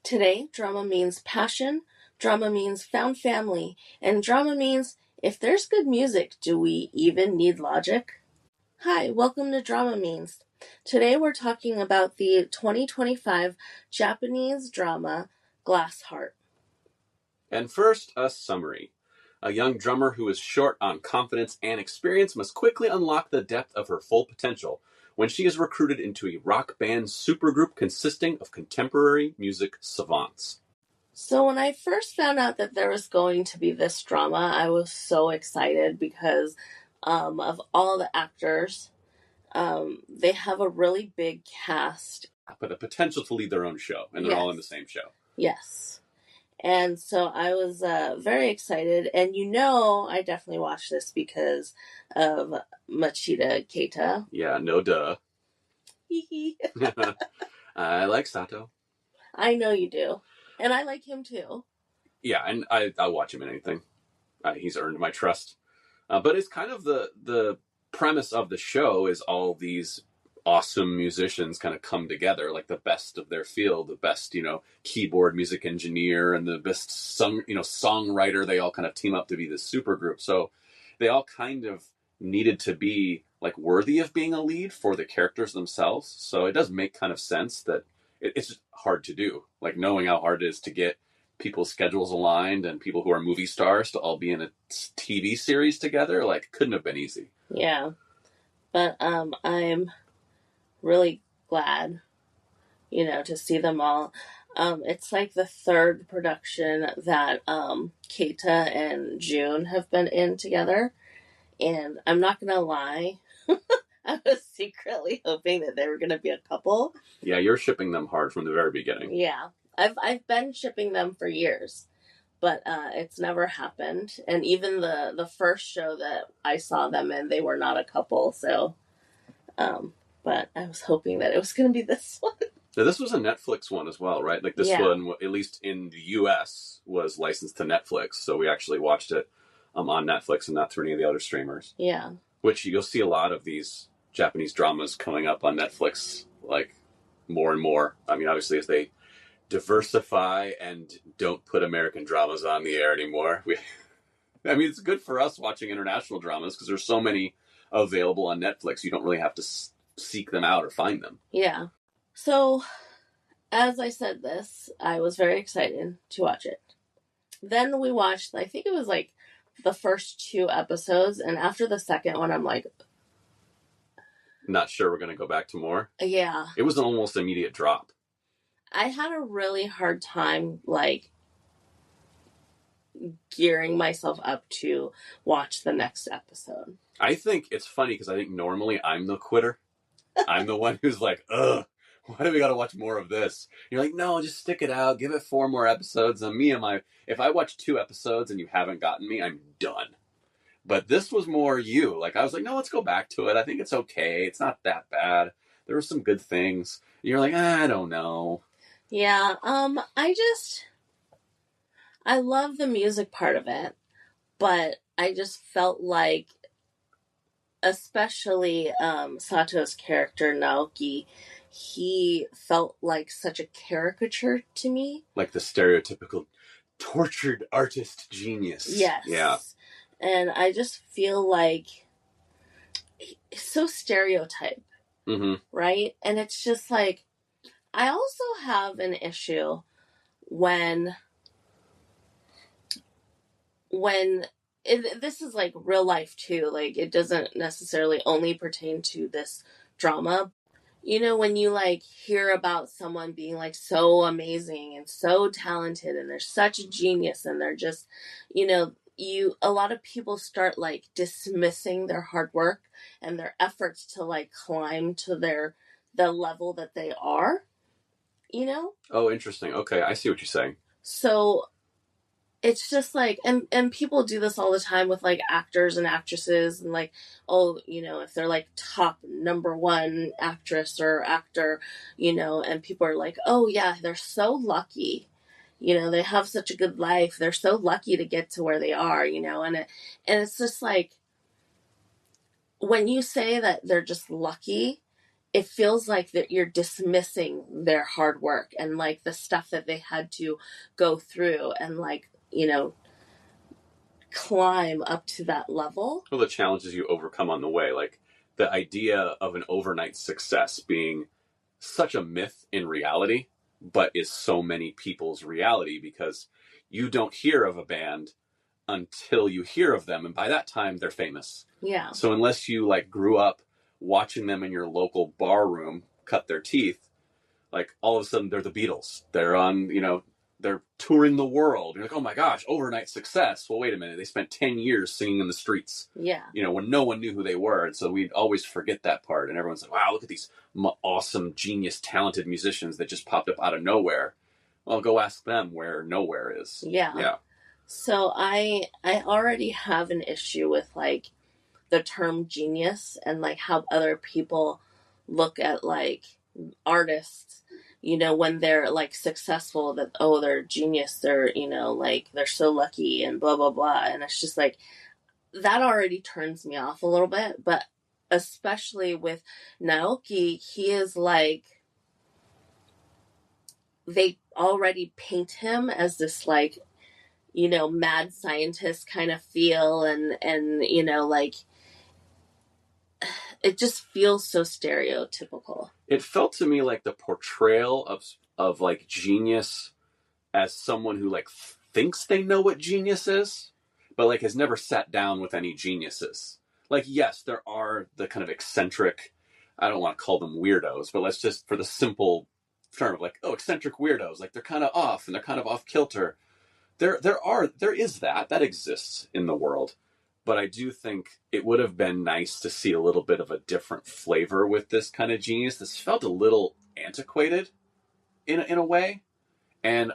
Today, drama means passion, drama means found family, and drama means if there's good music, do we even need logic? Hi, welcome to DramaMeans. Today we're talking about the 2025 Japanese drama Glass Heart. And first, a summary. A young drummer who is short on confidence and experience must quickly unlock the depth of her full potential when she is recruited into a rock band supergroup consisting of contemporary music savants. So when I first found out that there was going to be this drama, I was so excited because of all the actors. They have a really big cast. But a potential to lead their own show, and they're all in the same show. Yes. And so I was very excited. And I definitely watched this because of Machida Keita. Yeah, no duh. I like Satoh. I know you do. And I like him too. Yeah, and I'll watch him in anything. He's earned my trust. But it's kind of the premise of the show is all these awesome musicians kind of come together, like the best of their field, the best, keyboard music engineer and the best songwriter. They all kind of team up to be this super group. So they all kind of needed to be like worthy of being a lead for the characters themselves. So it does make kind of sense that it's hard to do, like knowing how hard it is to get people's schedules aligned and people who are movie stars to all be in a TV series together. Like, couldn't have been easy. Yeah. But I'm really glad, to see them all. It's like the third production that Keita and Jun have been in together. And I'm not going to lie, I was secretly hoping that they were going to be a couple. Yeah, you're shipping them hard from the very beginning. Yeah. I've been shipping them for years, but it's never happened. And even the first show that I saw them in, they were not a couple. So, but I was hoping that it was going to be this one. Now, this was a Netflix one as well, right? Like this one, at least in the U.S., was licensed to Netflix. So we actually watched it on Netflix and not through any of the other streamers. Yeah. Which you'll see a lot of these Japanese dramas coming up on Netflix, like more and more. I mean, obviously, as they diversify and don't put American dramas on the air anymore. It's good for us watching international dramas because there's so many available on Netflix. You don't really have to seek them out or find them. Yeah. So, as I said this, I was very excited to watch it. Then we watched, I think it was like the first 2 episodes, and after the second one, I'm like, not sure we're going to go back to more. Yeah. It was an almost immediate drop. I had a really hard time, gearing myself up to watch the next episode. I think it's funny because I think normally I'm the quitter. I'm the one who's like, ugh, why do we got to watch more of this? You're like, no, just stick it out. Give it 4 more episodes. And if I watch 2 episodes and you haven't gotten me, I'm done. But this was more you. Like, I was like, no, let's go back to it. I think it's okay. It's not that bad. There were some good things. You're like, I don't know. Yeah, I love the music part of it, but I just felt like, especially Sato's character, Naoki, he felt like such a caricature to me. Like the stereotypical tortured artist genius. Yes. Yeah. And I just feel like it's so stereotype, right? And it's just like, I also have an issue when this is like real life too. Like, it doesn't necessarily only pertain to this drama. When you hear about someone being so amazing and so talented and they're such a genius and they're just, a lot of people start dismissing their hard work and their efforts to climb to the level that they are. Oh, interesting. Okay, I see what you're saying. So it's just and people do this all the time with actors and actresses and if they're top number 1 actress or actor, and people are like, oh yeah, they're so lucky, they have such a good life, they're so lucky to get to where they are, and it's just when you say that they're just lucky, it feels like that you're dismissing their hard work and like the stuff that they had to go through and like, climb up to that level. Well, the challenges you overcome on the way, like the idea of an overnight success being such a myth in reality, but is so many people's reality, because you don't hear of a band until you hear of them, and by that time they're famous. Yeah. So unless you like grew up watching them in your local bar room cut their teeth, like all of a sudden they're the Beatles. They're on, they're touring the world. You're like, oh my gosh, overnight success. Well, wait a minute. They spent 10 years singing in the streets. Yeah. When no one knew who they were. And so we'd always forget that part. And everyone's like, wow, look at these awesome, genius, talented musicians that just popped up out of nowhere. Well, go ask them where nowhere is. Yeah. Yeah. So I already have an issue with like the term genius and like how other people look at like artists, when they're like successful, that, oh, they're genius, they're, like they're so lucky and blah, blah, blah. And it's just like, that already turns me off a little bit. But especially with Naoki, he is like, they already paint him as this like, mad scientist kind of feel, and like it just feels so stereotypical. It felt to me like the portrayal of like genius as someone who like thinks they know what genius is, but like has never sat down with any geniuses. Like, yes, there are the kind of eccentric, I don't want to call them weirdos, but let's just, for the simple term of like, oh, eccentric weirdos, like they're kind of off and they're kind of off kilter. There is that exists in the world. But I do think it would have been nice to see a little bit of a different flavor with this kind of genius. This felt a little antiquated in a way. And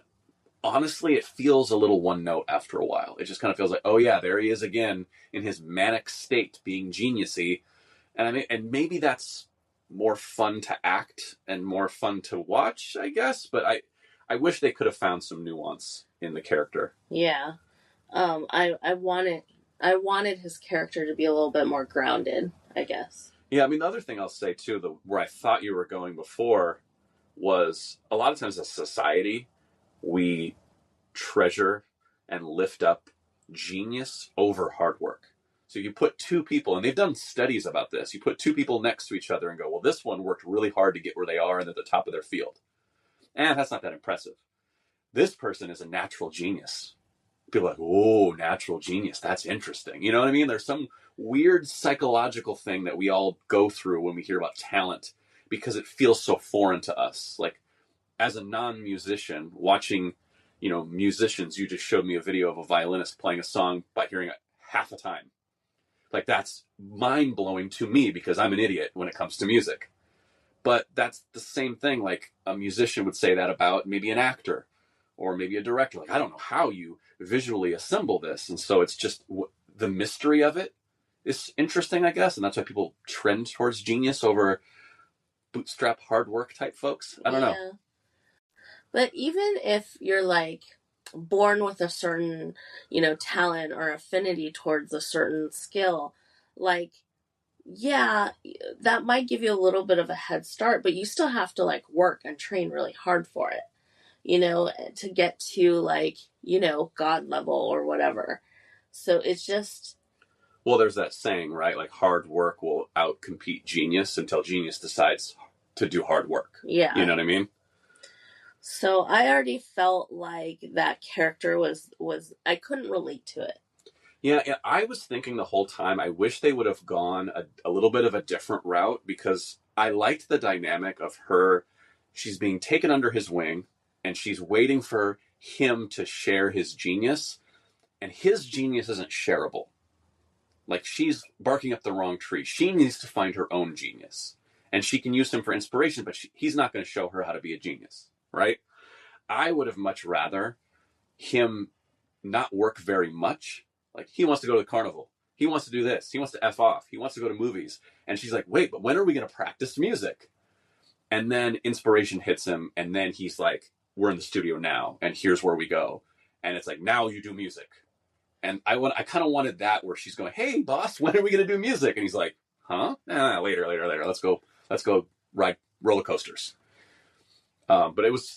honestly, it feels a little one note after a while. It just kind of feels like, oh yeah, there he is again in his manic state being geniusy. And maybe that's more fun to act and more fun to watch, I guess. But I wish they could have found some nuance in the character. Yeah. I wanted his character to be a little bit more grounded, I guess. Yeah, I mean, the other thing I'll say, too, where I thought you were going before, was a lot of times as a society, we treasure and lift up genius over hard work. So you put two people, and they've done studies about this, you put two people next to each other and go, well, this one worked really hard to get where they are and at the top of their field. And that's not that impressive. This person is a natural genius. People are like, oh, natural genius. That's interesting. You know what I mean? There's some weird psychological thing that we all go through when we hear about talent because it feels so foreign to us. Like, as a non-musician, watching, musicians, you just showed me a video of a violinist playing a song by hearing it half a time. Like, that's mind-blowing to me because I'm an idiot when it comes to music. But that's the same thing, like, a musician would say that about maybe an actor or maybe a director. Like, I don't know how you visually assemble this. And so it's just the mystery of it is interesting, I guess. And that's why people trend towards genius over bootstrap hard work type folks. I don't know. But even if you're like born with a certain, talent or affinity towards a certain skill, like, yeah, that might give you a little bit of a head start, but you still have to like work and train really hard for it, to get to like, God level or whatever. So it's just. Well, there's that saying, right? Like, hard work will outcompete genius until genius decides to do hard work. Yeah. You know what I mean? So I already felt like that character was I couldn't relate to it. Yeah, I was thinking the whole time, I wish they would have gone a little bit of a different route, because I liked the dynamic of her. She's being taken under his wing, and she's waiting for him to share his genius, and his genius isn't shareable. Like, she's barking up the wrong tree. She needs to find her own genius, and she can use him for inspiration, but he's not going to show her how to be a genius, right? I would have much rather him not work very much. Like, he wants to go to the carnival. He wants to do this. He wants to F off. He wants to go to movies. And she's like, wait, but when are we going to practice music? And then inspiration hits him. And then he's like, we're in the studio now. And here's where we go. And it's like, now you do music. And I kind of wanted that, where she's going, hey, boss, when are we going to do music? And he's like, huh? Later. Let's go ride roller coasters. But it was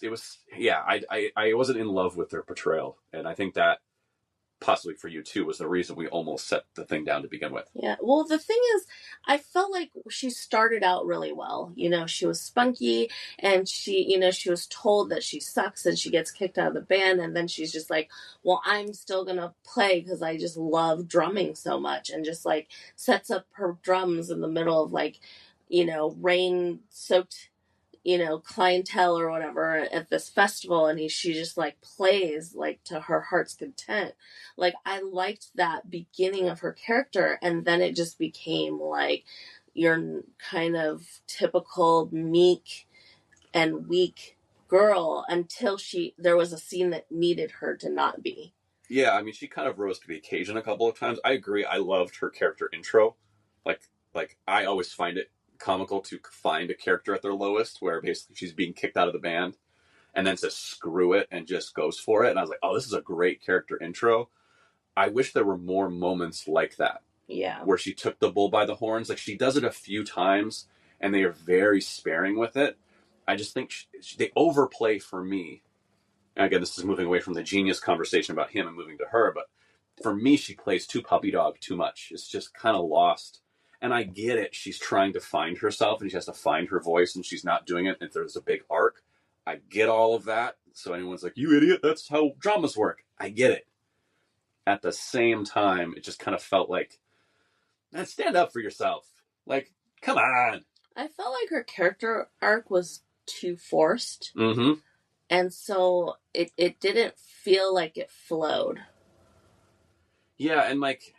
yeah, I wasn't in love with their portrayal, and I think that possibly for you too was the reason we almost set the thing down to begin with. Yeah. Well, the thing is, I felt like she started out really well. You know, she was spunky, and she was told that she sucks and she gets kicked out of the band, and then she's just like, well, I'm still gonna play because I just love drumming so much, and just like sets up her drums in the middle of like, rain soaked, clientele or whatever at this festival, and she just like plays like to her heart's content. Like, I liked that beginning of her character, and then it just became like your kind of typical meek and weak girl until there was a scene that needed her to not be. Yeah, I mean, she kind of rose to the occasion a couple of times. I agree. I loved her character intro. Like I always find it comical to find a character at their lowest where basically she's being kicked out of the band and then says screw it and just goes for it. And I was like, oh, this is a great character intro. I wish there were more moments like that. Yeah. Where she took the bull by the horns. Like, she does it a few times and they are very sparing with it. I just think they overplay for me. And again, this is moving away from the genius conversation about him and moving to her. But for me, she plays too puppy dog too much. It's just kind of lost. And I get it. She's trying to find herself and she has to find her voice and she's not doing it. And there's a big arc. I get all of that. So anyone's like, you idiot, that's how dramas work. I get it. At the same time, it just kind of felt like, man, stand up for yourself. Like, come on. I felt like her character arc was too forced. Mm-hmm. And so it didn't feel like it flowed. Yeah, and like,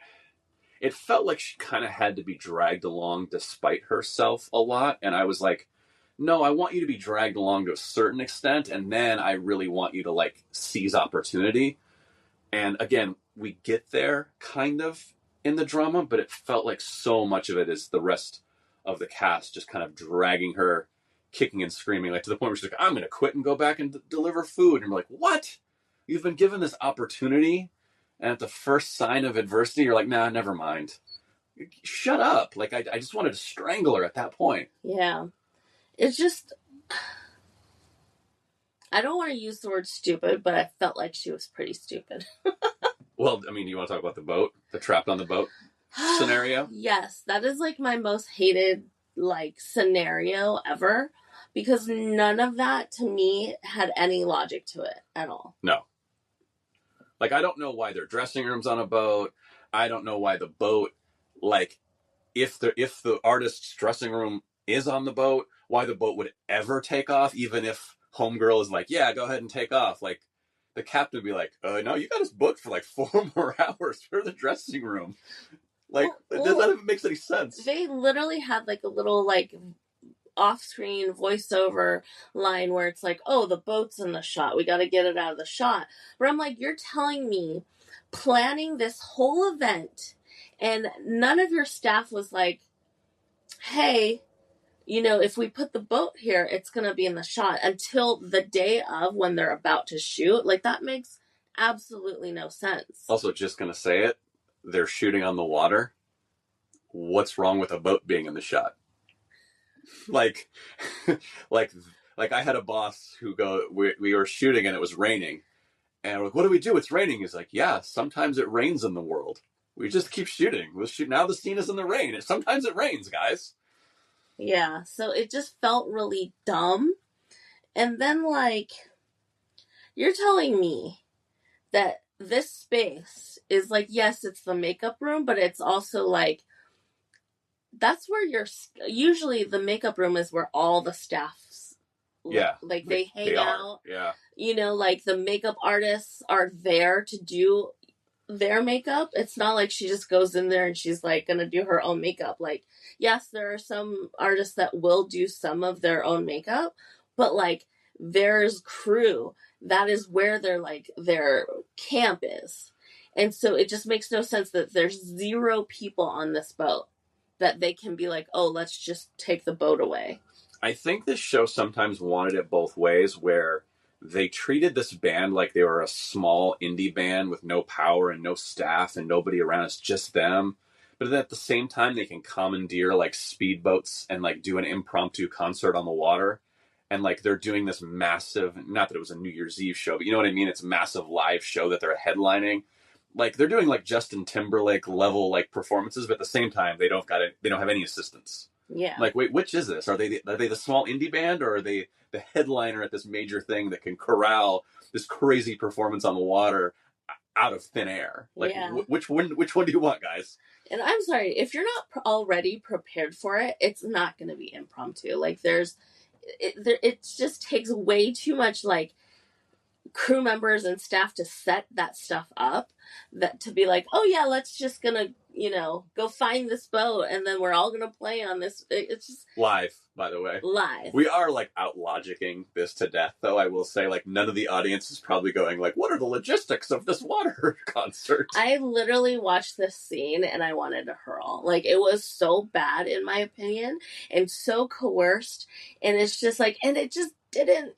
it felt like she kind of had to be dragged along despite herself a lot. And I was like, no, I want you to be dragged along to a certain extent. And then I really want you to like seize opportunity. And again, we get there kind of in the drama, but it felt like so much of it is the rest of the cast just kind of dragging her, kicking and screaming, like to the point where she's like, I'm going to quit and go back and deliver food. And you're like, what? You've been given this opportunity. And at the first sign of adversity, you're like, nah, never mind. Shut up. Like, I just wanted to strangle her at that point. Yeah. It's just, I don't want to use the word stupid, but I felt like she was pretty stupid. Well, I mean, do you want to talk about the boat? The trapped on the boat scenario? Yes, that is like my most hated like scenario ever, because none of that to me had any logic to it at all. No. Like, I don't know why their dressing room's on a boat. I don't know why the boat, like, if the artist's dressing room is on the boat, why the boat would ever take off, even if homegirl is like, yeah, go ahead and take off. Like, the captain would be like, no, you got us booked for like 4 more hours for the dressing room. Like, that even makes any sense. They literally had like a little like off-screen voiceover line where it's like, oh, the boat's in the shot, we got to get it out of the shot. But I'm like, you're telling me planning this whole event and none of your staff was like, hey, if we put the boat here, it's going to be in the shot, until the day of when they're about to shoot. Like, that makes absolutely no sense. Also, just going to say it, they're shooting on the water. What's wrong with a boat being in the shot? like I had a boss who we were shooting and it was raining. And we're like, what do we do? It's raining. He's like, yeah, sometimes it rains in the world. We just keep shooting. We'll shoot. Now the scene is in the rain. Sometimes it rains, guys. Yeah, so it just felt really dumb. And then, like, you're telling me that this space is, like, yes, it's the makeup room, but it's also, like, that's where usually the makeup room is where all the staffs, yeah, like, they hang out. Yeah. Like, the makeup artists are there to do their makeup. It's not like she just goes in there and she's like gonna do her own makeup. Like, yes, there are some artists that will do some of their own makeup, but like there's crew. That is where their camp is. And so it just makes no sense that there's 0 people on this boat that they can be like, oh, let's just take the boat away. I think this show sometimes wanted it both ways, where they treated this band like they were a small indie band with no power and no staff and nobody around. It's just them. But but then at the same time they can commandeer like speedboats and like do an impromptu concert on the water. And like they're doing this massive, not that it was a New Year's Eve show, but you know what I mean? It's a massive live show that they're headlining. Like they're doing like Justin Timberlake level like performances, but at the same time they don't have any assistants. Yeah. Like, wait, which is this? Are they the small indie band, or are they the headliner at this major thing that can corral this crazy performance on the water out of thin air? Like, yeah. Which one do you want, guys? And I'm sorry, if you're not already prepared for it, it's not going to be impromptu. Like it just takes way too much like crew members and staff to set that stuff up, that to be like, oh yeah, let's just gonna go find this boat and then we're all gonna play on this. It's just live, by the way. Live. We are like out logicking this to death, though. I will say, like, none of the audience is probably going like, what are the logistics of this water concert? I literally watched this scene and I wanted to hurl. Like, it was so bad in my opinion and so coerced, and it's just like, and it just didn't.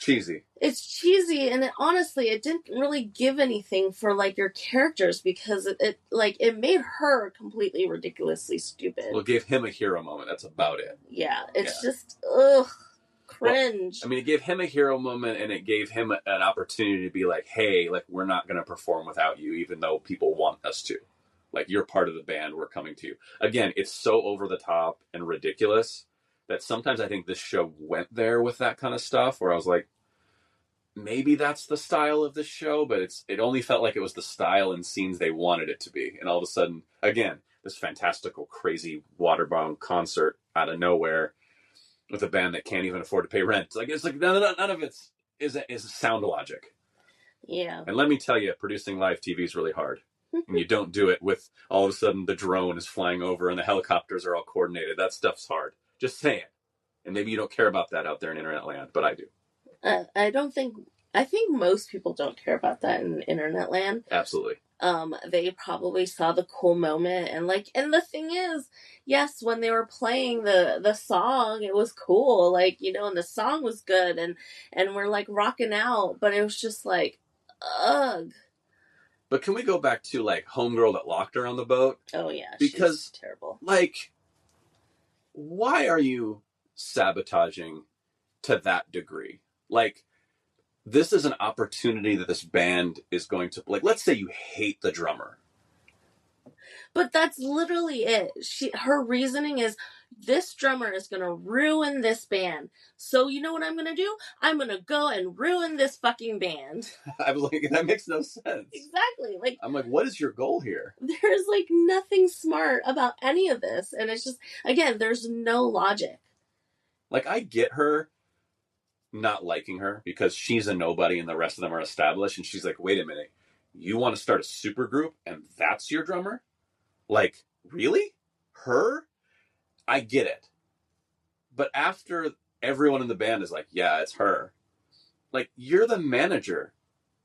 Cheesy. It's cheesy, and it didn't really give anything for like your characters, because it made her completely ridiculously stupid. Well, it gave him a hero moment. That's about it. Yeah, it's just cringe. Well, I mean, it gave him a hero moment, and it gave him an opportunity to be like, hey, like, we're not going to perform without you, even though people want us to. Like, you're part of the band. We're coming to you. Again, it's so over the top and ridiculous that sometimes I think this show went there with that kind of stuff, where I was like, maybe that's the style of this show, but it only felt like it was the style and scenes they wanted it to be. And all of a sudden, again, this fantastical, crazy waterbound concert out of nowhere with a band that can't even afford to pay rent. It's like none of it is sound logic. Yeah. And let me tell you, producing live TV is really hard. And you don't do it with all of a sudden the drone is flying over and the helicopters are all coordinated. That stuff's hard. Just saying. And maybe you don't care about that out there in internet land, but I do. I think most people don't care about that in internet land. Absolutely. They probably saw the cool moment, and the thing is, yes, when they were playing the song, it was cool, like, and the song was good, and we're like rocking out, but it was just like, ugh. But can we go back to like homegirl that locked her on the boat? Oh yeah, because she's terrible. Like, why are you sabotaging to that degree? Like, this is an opportunity that this band is going to, like, let's say you hate the drummer. But that's literally it. Her reasoning is, this drummer is going to ruin this band. So you know what I'm going to do? I'm going to go and ruin this fucking band. I was like, that makes no sense. Exactly. Like, I'm like, what is your goal here? There's like nothing smart about any of this. And it's just, again, there's no logic. Like, I get her not liking her because she's a nobody and the rest of them are established, and she's like, wait a minute, you want to start a super group and that's your drummer? Like, really? Her? I get it. But after everyone in the band is like, yeah, it's her, like, you're the manager,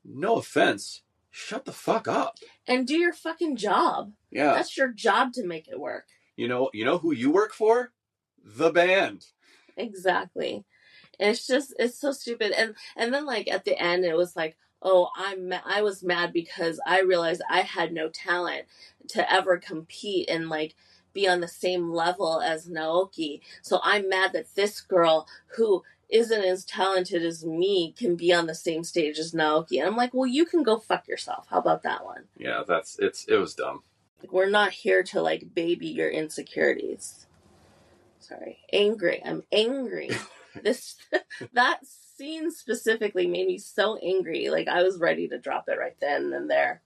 no offense, shut the fuck up and do your fucking job. Yeah, that's your job, to make it work. You know who you work for? The band. Exactly. It's so stupid. And then like at the end it was like, oh, I was mad because I realized I had no talent to ever compete and like be on the same level as Naoki. So I'm mad that this girl who isn't as talented as me can be on the same stage as Naoki. And I'm like, well, you can go fuck yourself. How about that one? Yeah, it was dumb. Like, we're not here to like baby your insecurities. Sorry. I'm angry. That scene specifically made me so angry. Like, I was ready to drop it right then and there.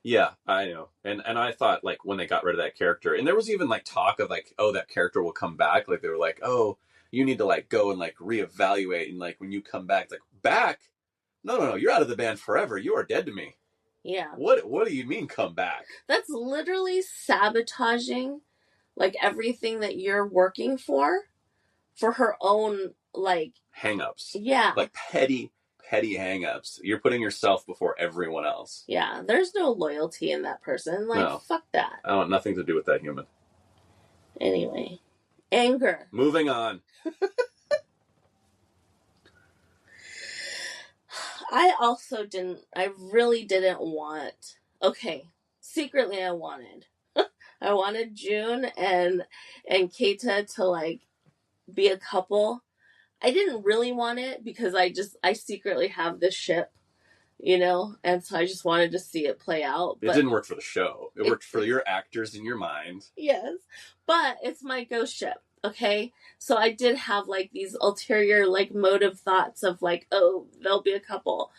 Yeah, I know. And I thought, like, when they got rid of that character, and there was even like talk of like, oh, that character will come back. Like, they were like, oh, you need to like go and like reevaluate, and like when you come back, it's like, back? No, you're out of the band forever. You are dead to me. Yeah. What do you mean come back? That's literally sabotaging like everything that you're working for her own like hang-ups. Yeah. Like petty hang-ups. You're putting yourself before everyone else. Yeah, there's no loyalty in that person. Like, no. Fuck that. I want nothing to do with that human. Anyway, anger. Moving on. I really didn't want, okay, secretly I I wanted Jun and Keita to like be a couple. I didn't really want it because I secretly have this ship, you know, and so I just wanted to see it play out. It didn't work for the show. It worked for your actors in your mind. Yes, but it's my ghost ship. Okay, so I did have like these ulterior like motive thoughts of like, oh, they'll be a couple,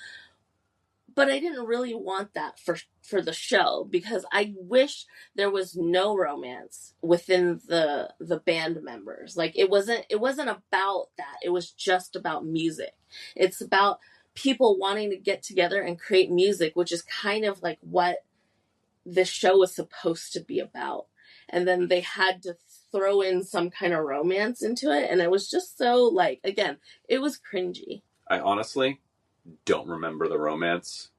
but I didn't really want that for the show because I wish there was no romance within the band members. Like it wasn't about that. It was just about music. It's about people wanting to get together and create music, which is kind of like what this show was supposed to be about. And then they had to throw in some kind of romance into it, and it was just so like, again, it was cringy. I honestly don't remember the romance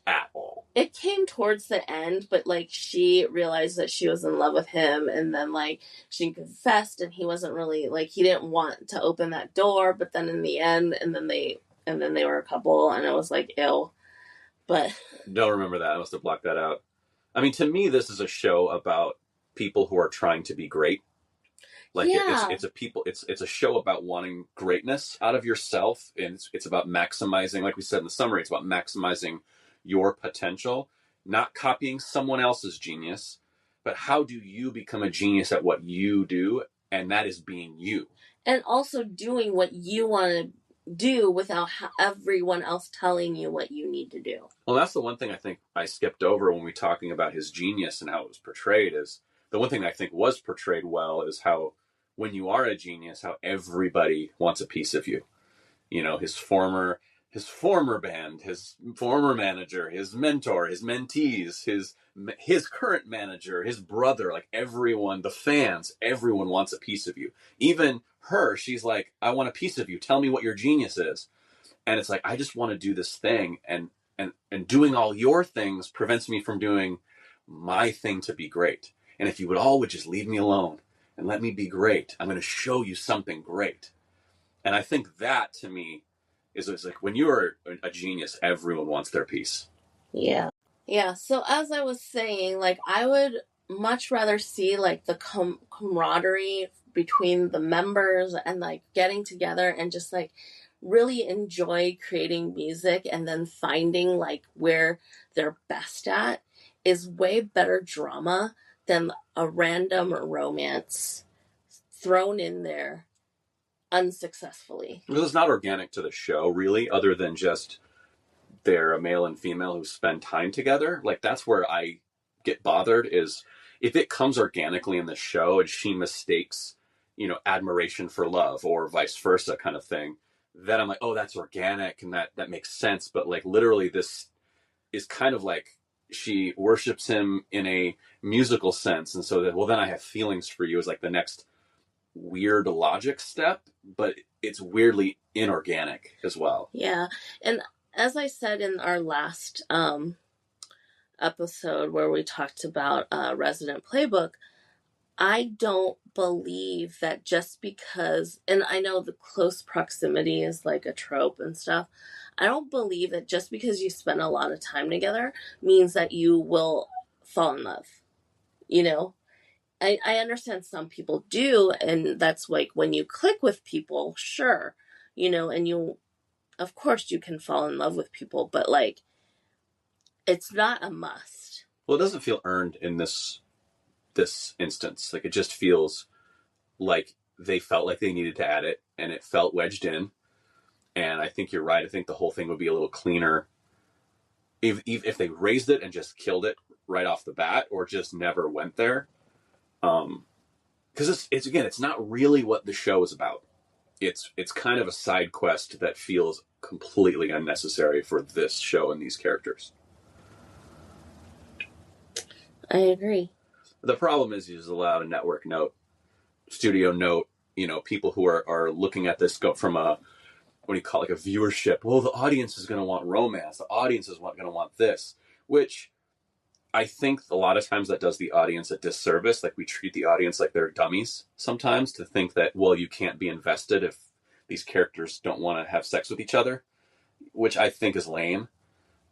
at all. It came towards the end, but like she realized that she was in love with him, and then like she confessed, and he wasn't really like, he didn't want to open that door, but then in the end, and then they were a couple, and I was like, ew. But don't remember that. I must have blocked that out. I mean, to me, this is a show about people who are trying to be great. Like it's a show about wanting greatness out of yourself, and it's about maximizing, like we said in the summary, it's about maximizing your potential, not copying someone else's genius, but how do you become a genius at what you do, and that is being you. And also doing what you want to do without everyone else telling you what you need to do. Well, that's the one thing I think I skipped over when we were talking about his genius and how it was portrayed. Is the one thing I think was portrayed well is how when you are a genius, how everybody wants a piece of you. You know, his former band, his former manager, his mentor, his mentees, his current manager, his brother, like everyone, the fans, everyone wants a piece of you. Even her, she's like, I want a piece of you. Tell me what your genius is. And it's like, I just want to do this thing, and doing all your things prevents me from doing my thing to be great. And if you would just leave me alone and let me be great, I'm going to show you something great. And I think that, to me, is like when you are a genius, everyone wants their piece. Yeah. Yeah. So as I was saying, like I would much rather see like the camaraderie between the members and like getting together and just like really enjoy creating music and then finding like where they're best at is way better drama than a random romance thrown in there unsuccessfully. Because it's not organic to the show, really, other than just they're a male and female who spend time together. Like, that's where I get bothered, is if it comes organically in the show and she mistakes, you know, admiration for love or vice versa kind of thing, then I'm like, oh, that's organic and that makes sense. But like literally this is kind of like she worships him in a musical sense. And so that, well, then I have feelings for you is like the next weird logic step, but it's weirdly inorganic as well. Yeah. And as I said in our last episode where we talked about Resident Playbook, I don't believe that just because, and I know the close proximity is like a trope and stuff, I don't believe that just because you spend a lot of time together means that you will fall in love. You know, I understand some people do, and that's like when you click with people, sure, you know, and you, of course, you can fall in love with people, but like, it's not a must. Well, it doesn't feel earned in this instance. Like, it just feels like they felt like they needed to add it, and it felt wedged in. And I think you're right. I think the whole thing would be a little cleaner if they raised it and just killed it right off the bat, or just never went there. Because it's again, it's not really what the show is about. It's kind of a side quest that feels completely unnecessary for this show and these characters. I agree. The problem is there's a lot of network note, studio note, you know, people who are looking at this go from a, what do you call it, like a viewership. Well, the audience is going to want romance. The audience is going to want this, which I think a lot of times that does the audience a disservice. Like, we treat the audience like they're dummies sometimes, to think that, well, you can't be invested if these characters don't want to have sex with each other, which I think is lame.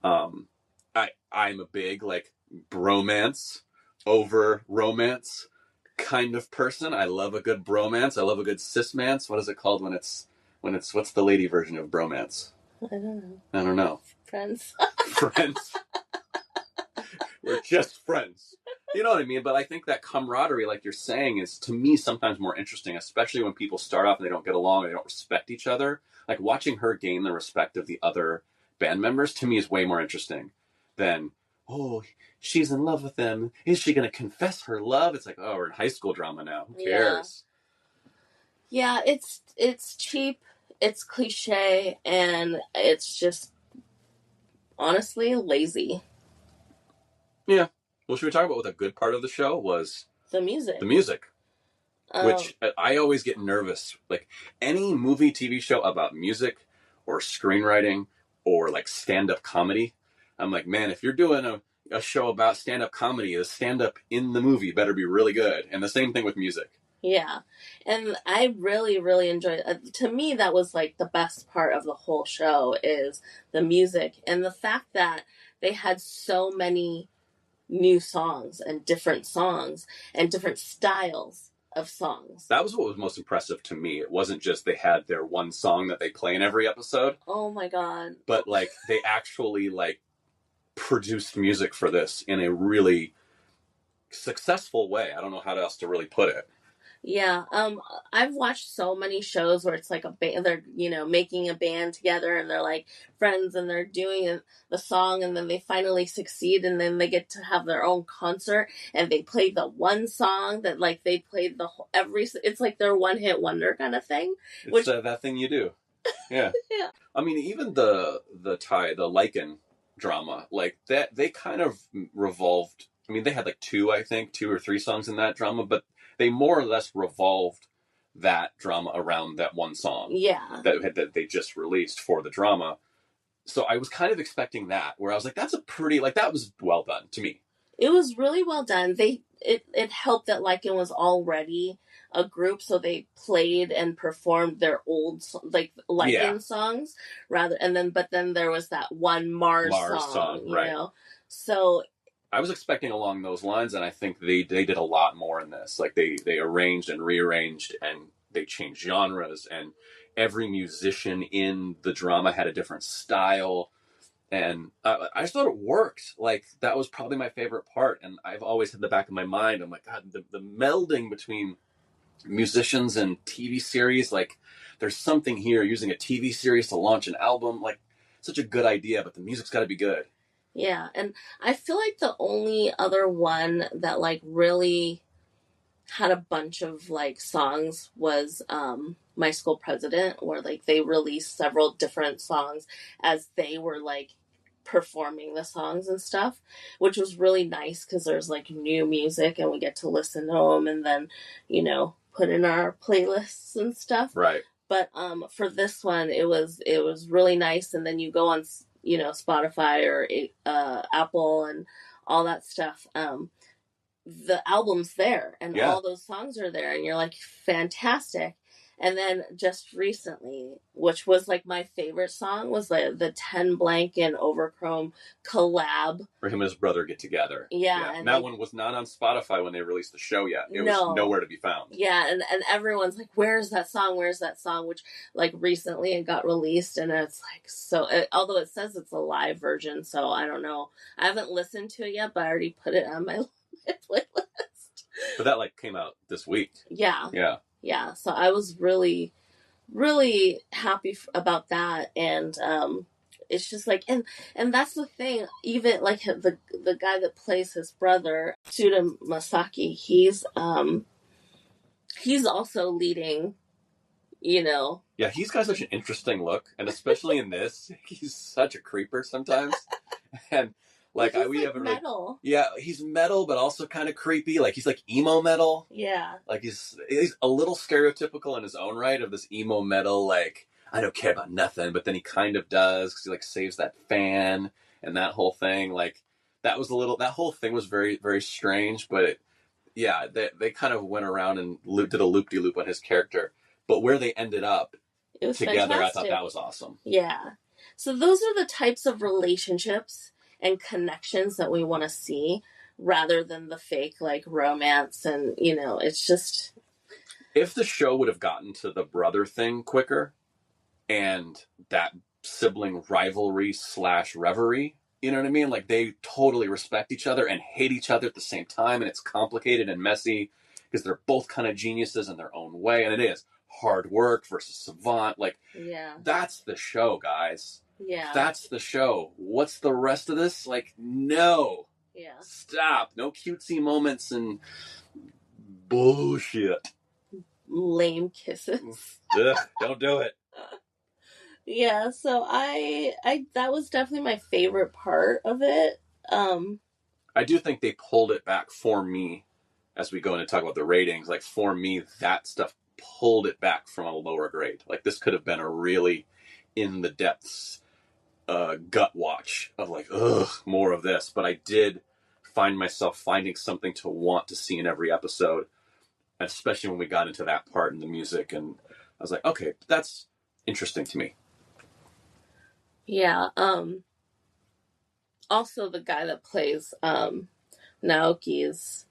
I'm a big, like, bromance over romance kind of person. I love a good bromance. I love a good cis-mance. What is it called when it's what's the lady version of bromance? I don't know. Friends. Friends. We're just friends. You know what I mean? But I think that camaraderie, like you're saying, is to me sometimes more interesting, especially when people start off and they don't get along, or they don't respect each other. Like watching her gain the respect of the other band members to me is way more interesting than, oh, she's in love with them. Is she going to confess her love? It's like, oh, we're in high school drama now. Who cares? Yeah, it's cheap, it's cliche, and it's just honestly lazy. Yeah. Well, should we talk about what a good part of the show was? The music. The music. Which I always get nervous. Like any movie, TV show about music or screenwriting or like stand-up comedy, I'm like, man, if you're doing a show about stand-up comedy, the stand-up in the movie better be really good. And the same thing with music. Yeah. And I really, really enjoyed it. To me, that was like the best part of the whole show is the music. And the fact that they had so many new songs and different styles of songs. That was what was most impressive to me. It wasn't just they had their one song that they play in every episode. Oh my god. But like they actually like produced music for this in a really successful way. I don't know how else to really put it. Yeah, I've watched so many shows where it's like a band, they're, making a band together and they're like friends and they're doing the song and then they finally succeed and then they get to have their own concert and they play the one song that like they played it's like their one hit wonder kind of thing. It's that thing you do. Yeah. Yeah. I mean, even the Lycan drama, like that, they kind of revolved. I mean, they had like two or three songs in that drama, but they more or less revolved that drama around that one song. Yeah. That they just released for the drama. So I was kind of expecting that, where I was like, that's a pretty, like, that was well done to me. It was really well done. It helped that Lycan was already a group, so they played and performed their old Lycan songs but then there was that one Mars song, right? So I was expecting along those lines, and I think they did a lot more in this. Like they arranged and rearranged, and they changed genres, and every musician in the drama had a different style, and I just thought it worked. Like that was probably my favorite part, and I've always had the back of my mind. I'm like, God, the melding between musicians and TV series, like there's something here. Using a TV series to launch an album, like such a good idea, but the music's got to be good. Yeah, and I feel like the only other one that like really had a bunch of like songs was My School President, where like they released several different songs as they were like performing the songs and stuff, which was really nice because there's like new music and we get to listen to them and then put in our playlists and stuff. Right. But for this one, it was really nice, and then you go on Spotify or Apple and all that stuff. The album's there and all those songs are there and you're like, fantastic. And then just recently, which was like my favorite song, was the 10 Blank and Overchrome collab. For him and his brother get together. Yeah. And that one was not on Spotify when they released the show yet. It was nowhere to be found. Yeah, and everyone's like, where's that song? Where's that song? Which like recently it got released and it's like, although it says it's a live version, so I don't know. I haven't listened to it yet, but I already put it on my playlist. But that like came out this week. Yeah. Yeah. Yeah, so I was really, really happy about that, and it's just like, and that's the thing. Even like the guy that plays his brother, Suda Masaki, he's also leading. Yeah, he's got such an interesting look, and especially in this, he's such a creeper sometimes, and. Like we haven't metal. He's metal, but also kind of creepy. Like he's like emo metal. Yeah. Like he's a little stereotypical in his own right of this emo metal. Like I don't care about nothing, but then he kind of does because he like saves that fan and that whole thing. Like that whole thing was very very strange. But they kind of went around and did a loop de loop on his character. But where they ended up together, fantastic. I thought that was awesome. Yeah. So those are the types of relationships and connections that we want to see rather than the fake like romance. And it's just, If the show would have gotten to the brother thing quicker and that sibling rivalry / reverie, you know what I mean? Like they totally respect each other and hate each other at the same time, and it's complicated and messy because they're both kind of geniuses in their own way, and it is hard work versus savant. Like, yeah, that's the show, guys. yeah, That's the show. What's the rest of this? Like, no. yeah. Stop. No cutesy moments and bullshit. Lame kisses. Ugh, don't do it. Yeah, so I that was definitely my favorite part of it. I do think they pulled it back for me as we go in and talk about the ratings. Like, for me, that stuff pulled it back from a lower grade. Like, this could have been a really in the depths gut watch of like, ugh, more of this. But I did find myself finding something to want to see in every episode, especially when we got into that part in the music. And I was like, okay, that's interesting to me. Yeah, also the guy that plays Naoki's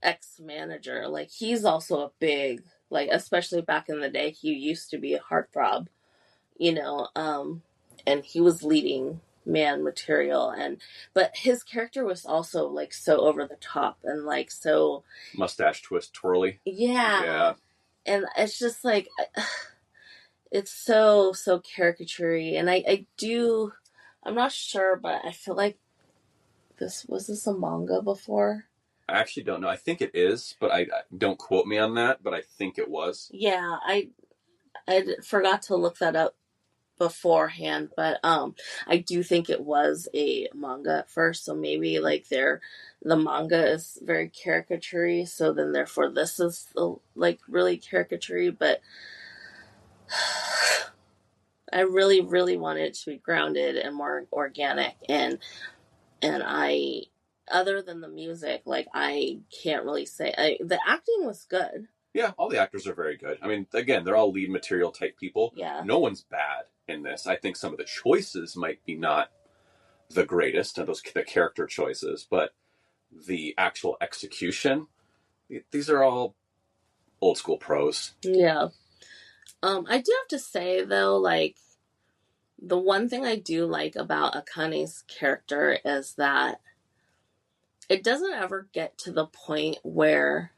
ex-manager, like he's also a big, like, especially back in the day, he used to be a heartthrob, and he was leading man material, but his character was also like so over the top and like so mustache twist twirly. Yeah. And it's just like it's so caricature-y, and I'm not sure, but I feel like this a manga before? I actually don't know. I think it is, but I don't quote me on that, but I think it was. Yeah, I forgot to look that up beforehand, but I do think it was a manga at first, so maybe like the manga is very caricature-y, so then therefore this is like really caricature-y, but I really, really wanted it to be grounded and more organic, and I, other than the music, like I can't really say the acting was good. Yeah, all the actors are very good. I mean, again, they're all lead material type people. Yeah. No one's bad in this. I think some of the choices might be not the greatest, and the character choices, but the actual execution, these are all old school pros. Yeah. I do have to say though, like, the one thing I do like about Akane's character is that it doesn't ever get to the point where,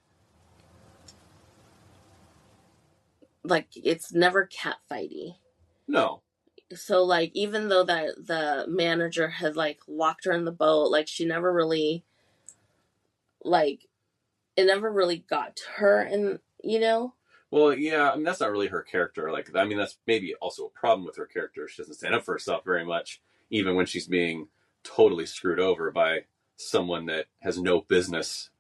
like, it's never catfighty. No. So, like, even though that the manager had, like, locked her in the boat, like, she never really, like, it never really got to her, and, Well, yeah, I mean, that's not really her character. Like, I mean, that's maybe also a problem with her character. She doesn't stand up for herself very much, even when she's being totally screwed over by someone that has no business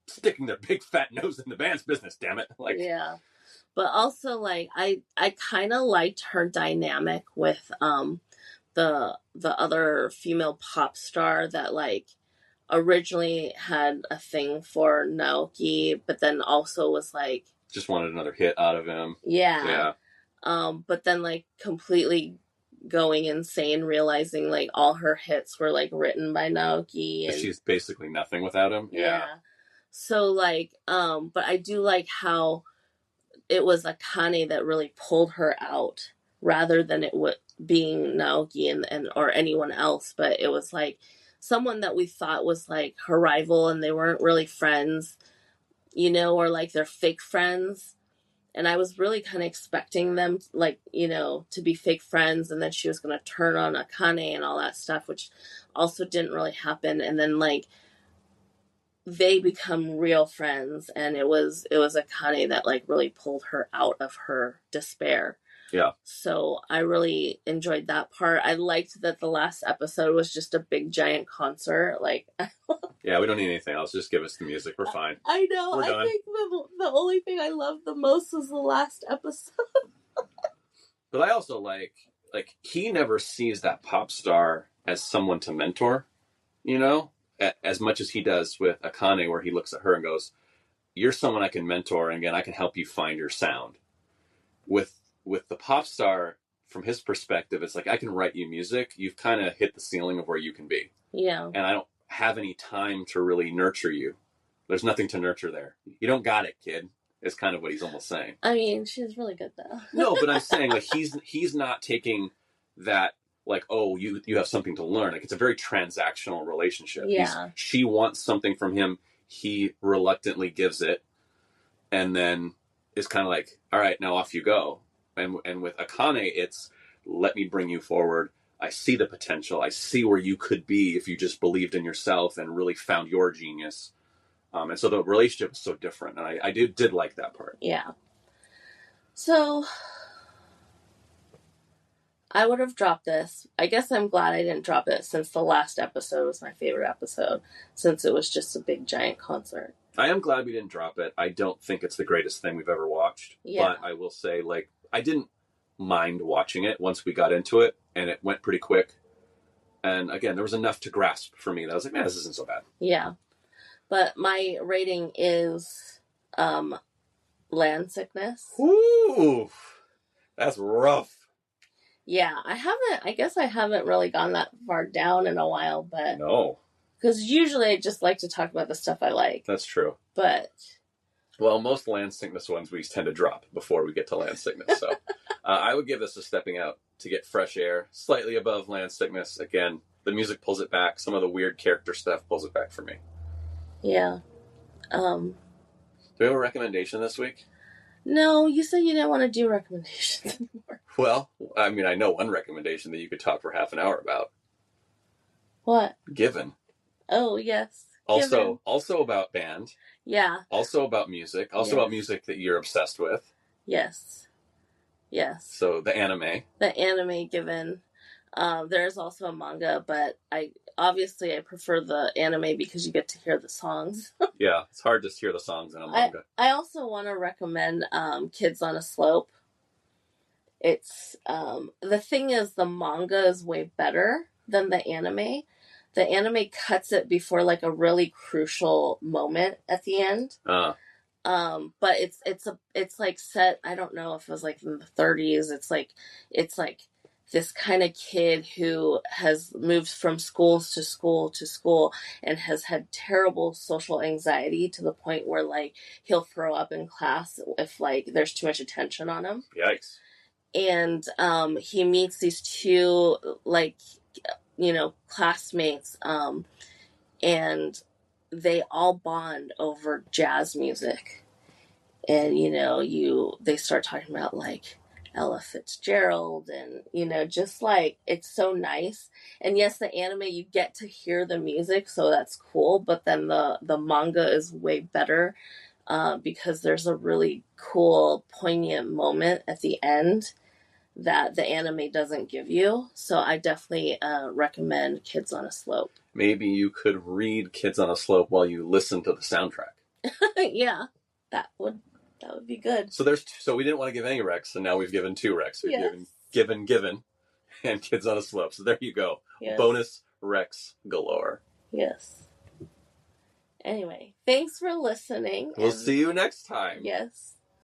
sticking their big fat nose in the band's business, damn it. Like, yeah. But also, like, I kind of liked her dynamic with the other female pop star that, like, originally had a thing for Naoki, but then also was like, just wanted another hit out of him. Yeah. But then, like, completely going insane, realizing, like, all her hits were, like, written by Naoki. And she's basically nothing without him. Yeah. So, like, but I do like how it was Akane that really pulled her out rather than it being Naoki and or anyone else. But it was, like, someone that we thought was, like, her rival and they weren't really friends, or, like, they're fake friends. And I was really kind of expecting them, like, to be fake friends, and then she was going to turn on Akane and all that stuff, which also didn't really happen. And then, like, they become real friends, and it was Akane that, like, really pulled her out of her despair. Yeah. So I really enjoyed that part. I liked that the last episode was just a big giant concert. Like, yeah, we don't need anything else. Just give us the music. We're fine. I know. We're done. I think the only thing I loved the most was the last episode. But I also like he never sees that pop star as someone to mentor, as much as he does with Akane, where he looks at her and goes, "You're someone I can mentor, and again, I can help you find your sound." With the pop star, from his perspective, it's like, I can write you music. You've kind of hit the ceiling of where you can be. Yeah. And I don't have any time to really nurture you. There's nothing to nurture there. You don't got it, kid. Is kind of what he's almost saying. I mean, she's really good though. No, but I'm saying like he's not taking that like, oh, you have something to learn. Like it's a very transactional relationship. Yeah. She wants something from him. He reluctantly gives it, and then is kind of like, all right, now off you go. And with Akane, it's let me bring you forward. I see the potential. I see where you could be if you just believed in yourself and really found your genius. And so the relationship is so different. And I did like that part. Yeah. So I would have dropped this. I guess I'm glad I didn't drop it since the last episode was my favorite episode, since it was just a big giant concert. I am glad we didn't drop it. I don't think it's the greatest thing we've ever watched. Yeah. But I will say, like, I didn't mind watching it once we got into it, and it went pretty quick. And again, there was enough to grasp for me that I was like, man, this isn't so bad. Yeah. But my rating is land sickness. Ooh, that's rough. Yeah, I guess I haven't really gone that far down in a while, but... No. Because usually I just like to talk about the stuff I like. That's true. But... Well, most land sickness ones we tend to drop before we get to land sickness. So I would give this a stepping out to get fresh air, slightly above land sickness. Again, the music pulls it back. Some of the weird character stuff pulls it back for me. Yeah. Do we have a recommendation this week? No, you said you didn't want to do recommendations anymore. Well, I mean, I know one recommendation that you could talk for half an hour about. What? Given. Oh, yes. Also about band. Yeah. Also about music. Also about music that you're obsessed with. Yes. Yes. So the anime. The anime Given. There's also a manga, but I prefer the anime because you get to hear the songs. Yeah, it's hard to hear the songs in a manga. I also want to recommend Kids on a Slope. It's the thing is the manga is way better than the anime. The anime cuts it before like a really crucial moment at the end. But it's like set, I don't know if it was like in the 30s. It's like this kind of kid who has moved from schools to school to school and has had terrible social anxiety to the point where like he'll throw up in class if like there's too much attention on him. Yikes. And he meets these two like, you know, classmates, and they all bond over jazz music. And, you know, they start talking about like Ella Fitzgerald and, you know, just like, it's so nice. And yes, the anime, you get to hear the music, so that's cool. But then the manga is way better because there's a really cool, poignant moment at the end that the anime doesn't give you. So I definitely recommend Kids on a Slope. Maybe you could read Kids on a Slope while you listen to the soundtrack. Yeah, that would be good. So we didn't want to give any recs, and now we've given 2 recs. We've given, and Kids on a Slope. So there you go. Yes. Bonus recs galore. Yes. Anyway, thanks for listening. We'll see you next time. Yes.